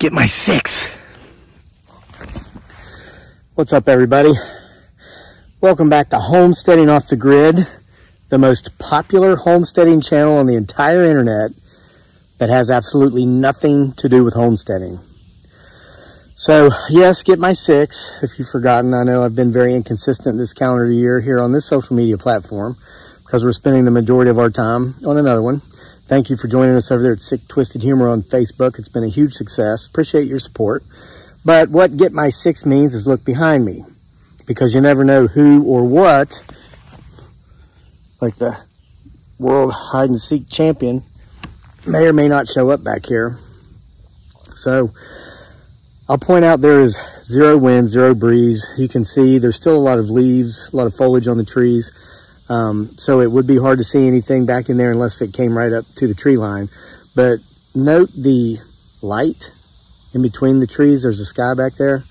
Get my 6. What's up, everybody? Welcome back to Homesteading Off the Grid, the most popular homesteading channel on the entire internet that has absolutely nothing to do with homesteading. So, yes, get my 6. If you've forgotten, I know I've been very inconsistent this calendar year here on this social media platform because we're spending the majority of our time on another one. Thank you for joining us over there at Sick Twisted Humor on Facebook. It's been a huge success. Appreciate your support. But what get my 6 means is look behind me, because you never know who or what, like the world hide and seek champion, may or may not show up back here. So I'll point out there is 0 wind, 0 breeze. You can see there's still a lot of leaves, a lot of foliage on the trees. So it would be hard to see anything back in there unless it came right up to the tree line. But note the light in between the trees. There's a sky back there.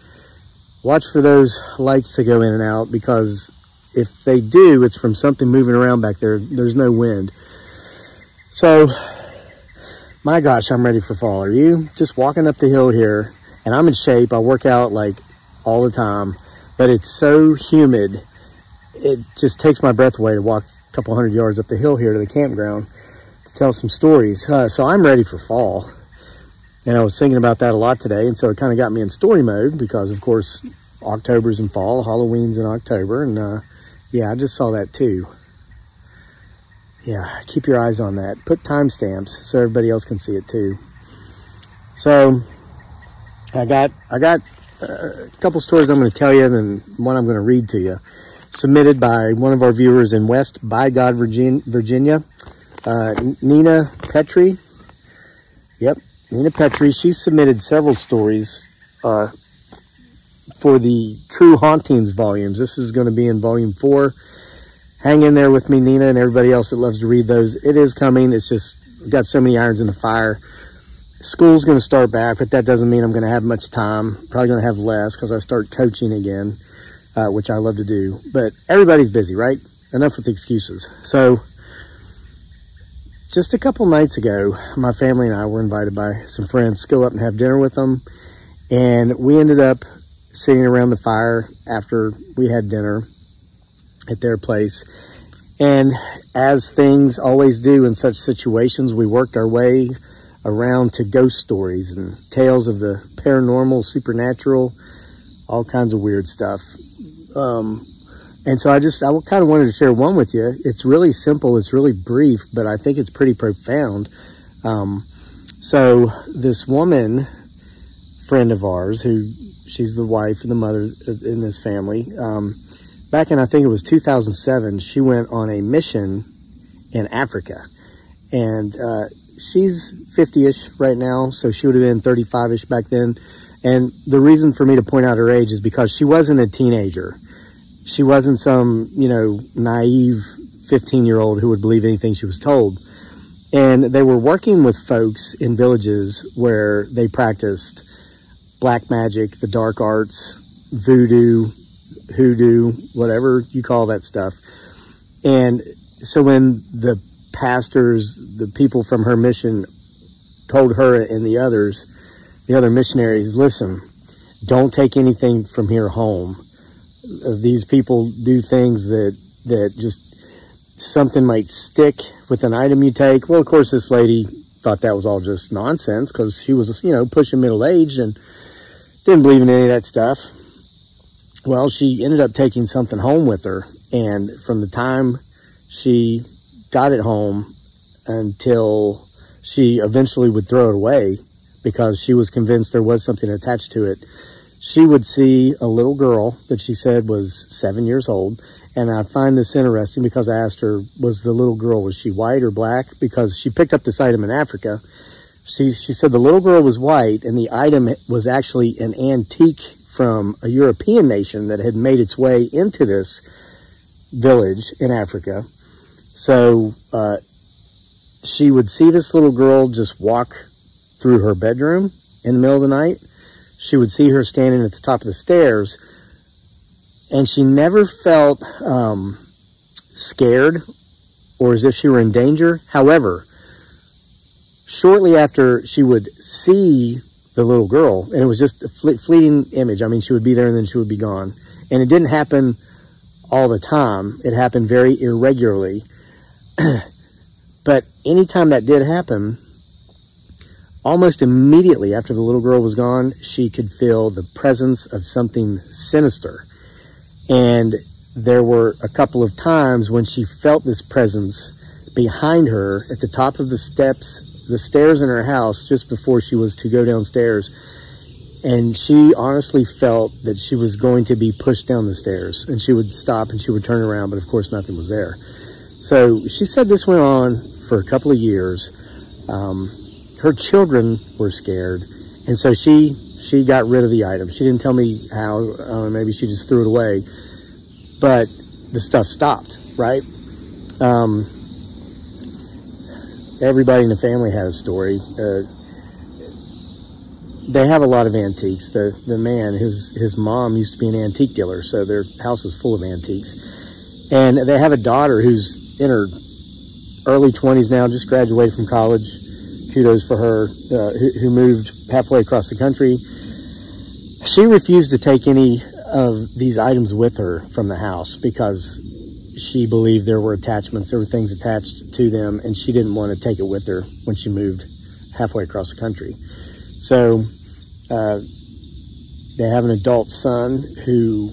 Watch for those lights to go in and out, because if they do, it's from something moving around back there. There's no wind. So, my gosh, I'm ready for fall. Are you? Just walking up the hill here, and I'm in shape. I work out like all the time, but it's so humid. It just takes my breath away to walk a couple hundred yards up the hill here to the campground to tell some stories. So I'm ready for fall. And I was thinking about that a lot today. And so it kind of got me in story mode because, of course, October's in fall, Halloween's in October. And yeah, I just saw that too. Yeah, keep your eyes on that. Put timestamps so everybody else can see it too. So I got a couple stories I'm going to tell you, and then one I'm going to read to you. Submitted by one of our viewers in West Bygod, Virginia, Nina Petrie. Yep, Nina Petrie. She submitted several stories for the True Hauntings volumes. This is going to be in volume 4. Hang in there with me, Nina, and everybody else that loves to read those. It is coming. It's just, we've got so many irons in the fire. School's going to start back, but that doesn't mean I'm going to have much time. Probably going to have less because I start coaching again. Which I love to do, but everybody's busy, right? Enough with the excuses. So just a couple nights ago, my family and I were invited by some friends to go up and have dinner with them. And we ended up sitting around the fire after we had dinner at their place. And as things always do in such situations, we worked our way around to ghost stories and tales of the paranormal, supernatural, all kinds of weird stuff. And so I kind of wanted to share one with you. It's really simple. It's really brief, but I think it's pretty profound. So this woman, friend of ours, she's the wife and the mother in this family, back in, I think it was 2007, she went on a mission in Africa. And, she's 50-ish right now. So she would have been 35-ish back then. And the reason for me to point out her age is because she wasn't a teenager. She wasn't some, naive 15-year-old who would believe anything she was told. And they were working with folks in villages where they practiced black magic, the dark arts, voodoo, hoodoo, whatever you call that stuff. And so when the pastors, the people from her mission, told her and the other missionaries, listen, don't take anything from here home. These people do things that just something might stick with an item you take. Well, of course, this lady thought that was all just nonsense because she was, pushing middle age and didn't believe in any of that stuff. Well, she ended up taking something home with her. And from the time she got it home until she eventually would throw it away, because she was convinced there was something attached to it, she would see a little girl that she said was 7 years old. And I find this interesting because I asked her, was the little girl, was she white or black? Because she picked up this item in Africa. She said the little girl was white, and the item was actually an antique from a European nation that had made its way into this village in Africa. So she would see this little girl just walk through her bedroom in the middle of the night. She would see her standing at the top of the stairs, and she never felt scared or as if she were in danger. However, shortly after she would see the little girl, and it was just a fleeting image. I mean, she would be there and then she would be gone. And it didn't happen all the time. It happened very irregularly. But anytime that did happen, almost immediately after the little girl was gone, she could feel the presence of something sinister. And there were a couple of times when she felt this presence behind her at the top of the stairs in her house just before she was to go downstairs. And she honestly felt that she was going to be pushed down the stairs, and she would stop and she would turn around, but of course nothing was there. So she said this went on for a couple of years. Her children were scared, and so she got rid of the item. She didn't tell me how. Maybe she just threw it away, but the stuff stopped, right? Everybody in the family had a story. They have a lot of antiques. The man, his mom used to be an antique dealer, so their house is full of antiques. And they have a daughter who's in her early 20s now, just graduated from college. Kudos for her, who moved halfway across the country. She refused to take any of these items with her from the house because she believed there were attachments, there were things attached to them, and she didn't want to take it with her when she moved halfway across the country. So they have an adult son who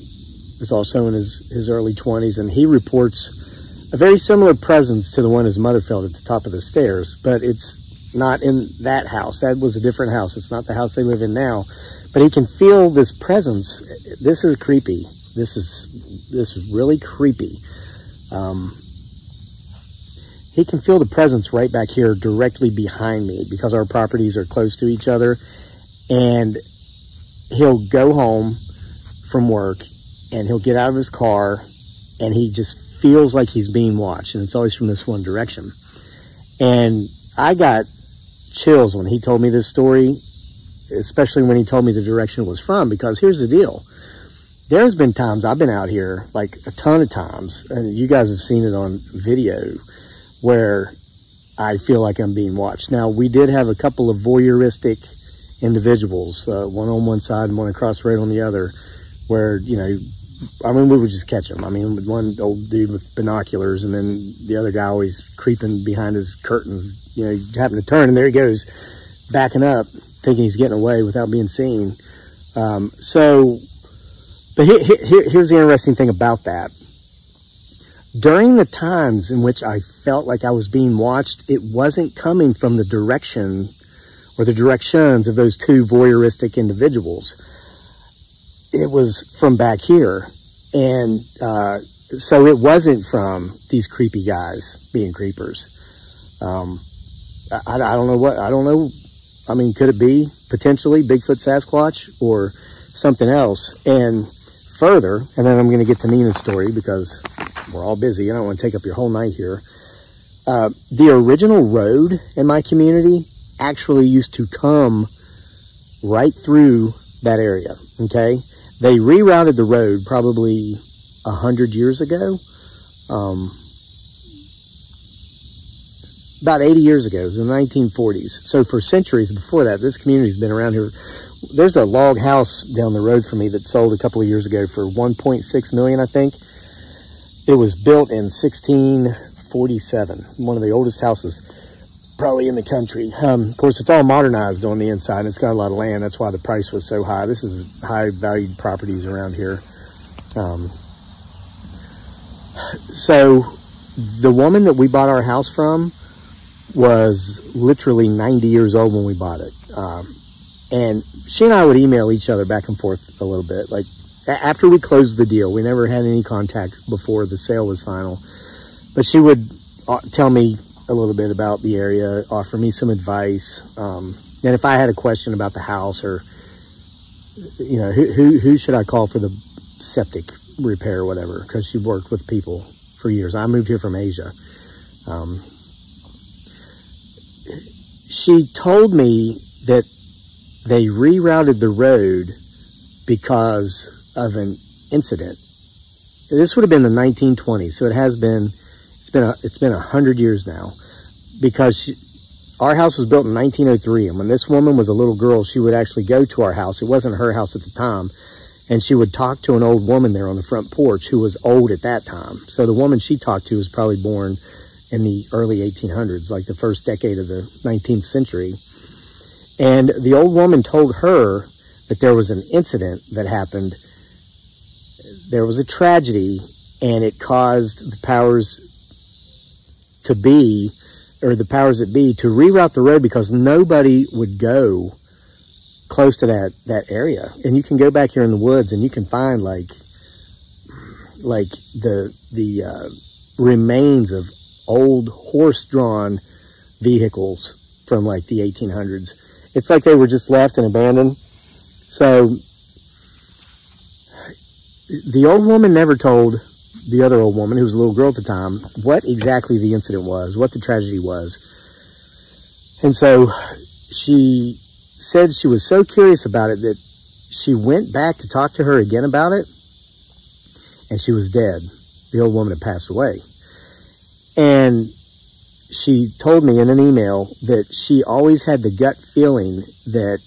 is also in his early 20s, and he reports a very similar presence to the one his mother felt at the top of the stairs, but it's not in that house. That was a different house. It's not the house they live in now, but he can feel this presence. This is creepy. This is really creepy. He can feel the presence right back here directly behind me because our properties are close to each other, and he'll go home from work and he'll get out of his car and he just feels like he's being watched, and it's always from this one direction. And I got chills when he told me this story, especially when he told me the direction it was from, because here's the deal. There's been times I've been out here, like a ton of times, and you guys have seen it on video, where I feel like I'm being watched. Now, we did have a couple of voyeuristic individuals, one on one side and one across the road on the other, where, you know, I mean, we would just catch them. I mean, one old dude with binoculars, and then the other guy always creeping behind his curtains, you know, having to turn, and there he goes, backing up, thinking he's getting away without being seen. But here's the interesting thing about that. During the times in which I felt like I was being watched, it wasn't coming from the direction or the directions of those two voyeuristic individuals. It was from back here. And so it wasn't from these creepy guys being creepers. I don't know what, I don't know. I mean, could it be potentially Bigfoot, Sasquatch, or something else? And further, and then I'm going to get to Nina's story because we're all busy. I don't want to take up your whole night here. The original road in my community actually used to come right through that area, okay? They rerouted the road probably 100 years ago. About 80 years ago. It was in the 1940s. So for centuries before that, this community's been around here. There's a log house down the road from me that sold a couple of years ago for $1.6 million, I think. It was built in 1647. One of the oldest houses probably in the country. Of course, it's all modernized on the inside, and it's got a lot of land. That's why the price was so high. This is high-valued properties around here. So the woman that we bought our house from was literally 90 years old when we bought it. And she and I would email each other back and forth a little bit. Like, after we closed the deal, we never had any contact before the sale was final. But she would tell me a little bit about the area, offer me some advice. And if I had a question about the house, or, you know, who should I call for the septic repair or whatever, because she worked with people for years. I moved here from Asia. She told me that they rerouted the road because of an incident. This would have been the 1920s, so it's been 100 years now, because our house was built in 1903, and when this woman was a little girl, she would actually go to our house. It wasn't her house at the time, and she would talk to an old woman there on the front porch who was old at that time. So the woman she talked to was probably born in the early 1800s, like the first decade of the 19th century. And the old woman told her that there was an incident that happened. There was a tragedy, and it caused the powers to be, or the powers that be, to reroute the road because nobody would go close to that area. And you can go back here in the woods and you can find like the remains of old horse-drawn vehicles from like the 1800s. It's like they were just left and abandoned. So the old woman never told the other old woman, who was a little girl at the time, what exactly the incident was, what the tragedy was. And so she said she was so curious about it that she went back to talk to her again about it, and she was dead. The old woman had passed away. And she told me in an email that she always had the gut feeling that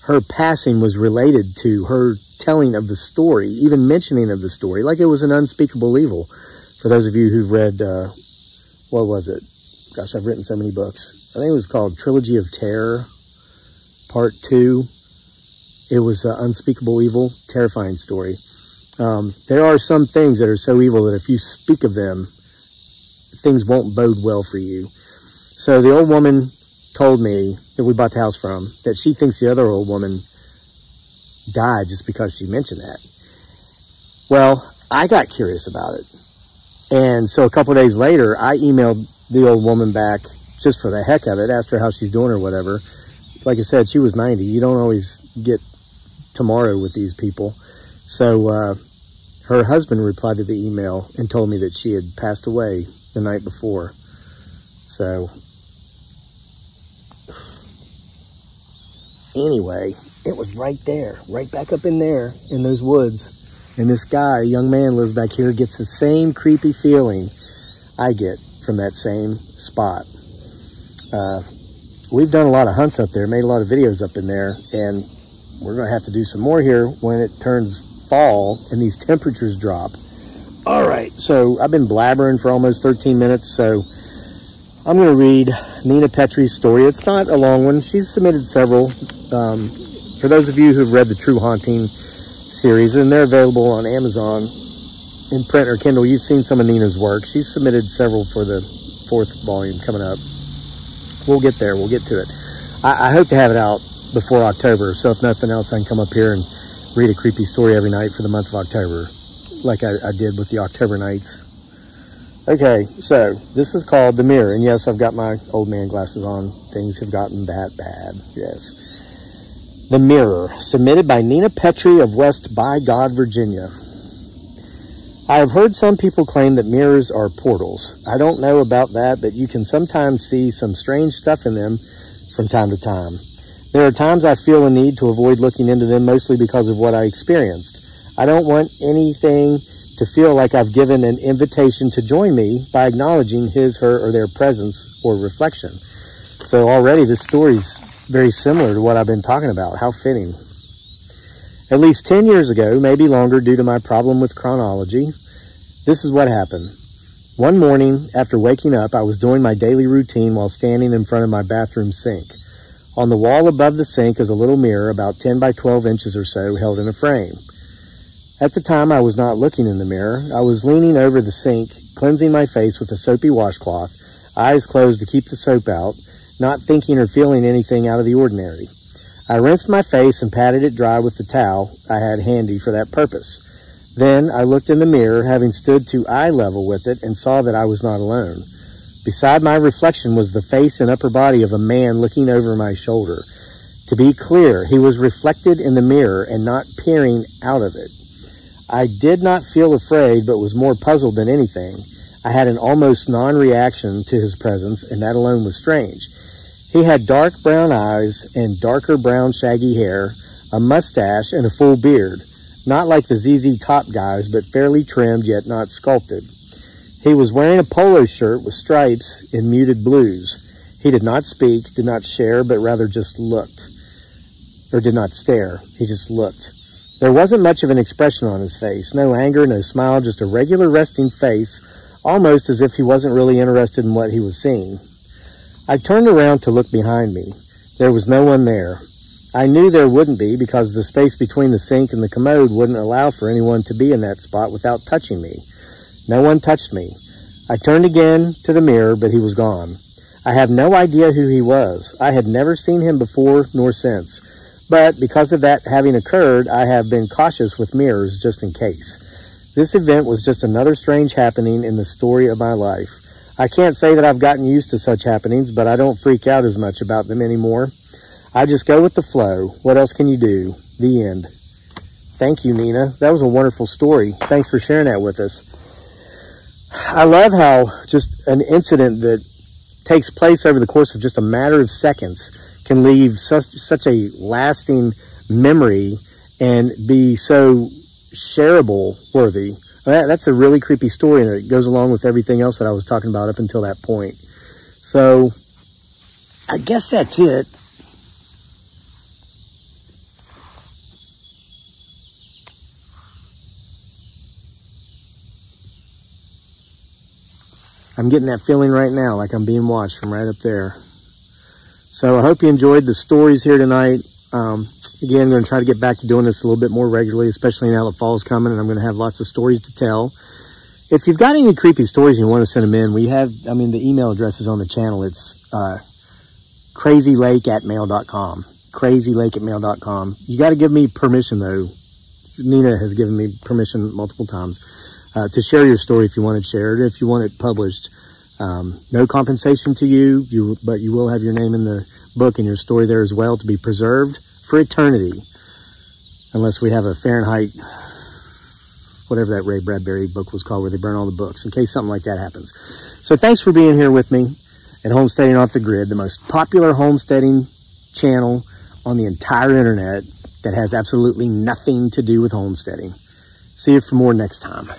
her passing was related to her telling of the story, even mentioning of the story, like it was an unspeakable evil. For those of you who've read, what was it? Gosh, I've written so many books. I think it was called Trilogy of Terror, Part 2. It was an unspeakable evil, terrifying story. There are some things that are so evil that if you speak of them, things won't bode well for you. So the old woman told me, that we bought the house from, that she thinks the other old woman died just because she mentioned that. Well, I got curious about it. And so a couple of days later, I emailed the old woman back just for the heck of it, asked her how she's doing or whatever. Like I said, she was 90. You don't always get tomorrow with these people. So her husband replied to the email and told me that she had passed away the night before. So anyway, it was right there, right back up in there in those woods. And this guy, a young man, lives back here, gets the same creepy feeling I get from that same spot. We've done a lot of hunts up there, made a lot of videos up in there, and we're going to have to do some more here when it turns fall and these temperatures drop. All right, so I've been blabbering for almost 13 minutes, so I'm going to read Nina Petrie's story. It's not a long one. She's submitted several. For those of you who've read the True Haunting series, and they're available on Amazon in print or Kindle, you've seen some of Nina's work. She's submitted several for the 4th volume coming up. We'll get there. We'll get to it. I hope to have it out before October, so if nothing else, I can come up here and read a creepy story every night for the month of October, like I did with the October nights. Okay, so this is called The Mirror, and yes, I've got my old man glasses on. Things have gotten that bad, yes. The Mirror, submitted by Nina Petrie of West By God, Virginia. I have heard some people claim that mirrors are portals. I don't know about that, but you can sometimes see some strange stuff in them from time to time. There are times I feel a need to avoid looking into them, mostly because of what I experienced. I don't want anything to feel like I've given an invitation to join me by acknowledging his, her, or their presence or reflection. So already this story's very similar to what I've been talking about. How fitting. At least 10 years ago, maybe longer due to my problem with chronology, this is what happened. One morning, after waking up, I was doing my daily routine while standing in front of my bathroom sink. On the wall above the sink is a little mirror about 10 by 12 inches or so held in a frame. At the time, I was not looking in the mirror. I was leaning over the sink, cleansing my face with a soapy washcloth, eyes closed to keep the soap out, not thinking or feeling anything out of the ordinary. I rinsed my face and patted it dry with the towel I had handy for that purpose. Then I looked in the mirror, having stood to eye level with it, and saw that I was not alone. Beside my reflection was the face and upper body of a man looking over my shoulder. To be clear, he was reflected in the mirror and not peering out of it. I did not feel afraid, but was more puzzled than anything. I had an almost non-reaction to his presence, and that alone was strange. He had dark brown eyes and darker brown shaggy hair, a mustache, and a full beard. Not like the ZZ Top guys, but fairly trimmed yet not sculpted. He was wearing a polo shirt with stripes in muted blues. He did not speak, did not share, but rather just looked. Or did not stare. He just looked. There wasn't much of an expression on his face. No anger, no smile, just a regular resting face, almost as if he wasn't really interested in what he was seeing. I turned around to look behind me. There was no one there. I knew there wouldn't be because the space between the sink and the commode wouldn't allow for anyone to be in that spot without touching me. No one touched me. I turned again to the mirror, but he was gone. I have no idea who he was. I had never seen him before nor since. But because of that having occurred, I have been cautious with mirrors just in case. This event was just another strange happening in the story of my life. I can't say that I've gotten used to such happenings, but I don't freak out as much about them anymore. I just go with the flow. What else can you do? The end. Thank you, Nina. That was a wonderful story. Thanks for sharing that with us. I love how just an incident that takes place over the course of just a matter of seconds can leave such a lasting memory and be so shareable worthy. That's a really creepy story, and it goes along with everything else that I was talking about up until that point. So I guess that's it. I'm getting that feeling right now, like I'm being watched from right up there. So I hope you enjoyed the stories here tonight. Again, I'm going to try to get back to doing this a little bit more regularly, especially now that fall's coming, and I'm going to have lots of stories to tell. If you've got any creepy stories and you want to send them in, the email address is on the channel. It's crazylake@mail.com. crazylake@mail.com. You got to give me permission, though. Nina has given me permission multiple times to share your story if you want it shared, if you want it published. No compensation to you, but you will have your name in the book and your story there as well to be preserved for eternity. Unless we have a Fahrenheit, whatever that Ray Bradbury book was called, where they burn all the books, in case something like that happens. So thanks for being here with me at Homesteading Off the Grid, the most popular homesteading channel on the entire internet that has absolutely nothing to do with homesteading. See you for more next time.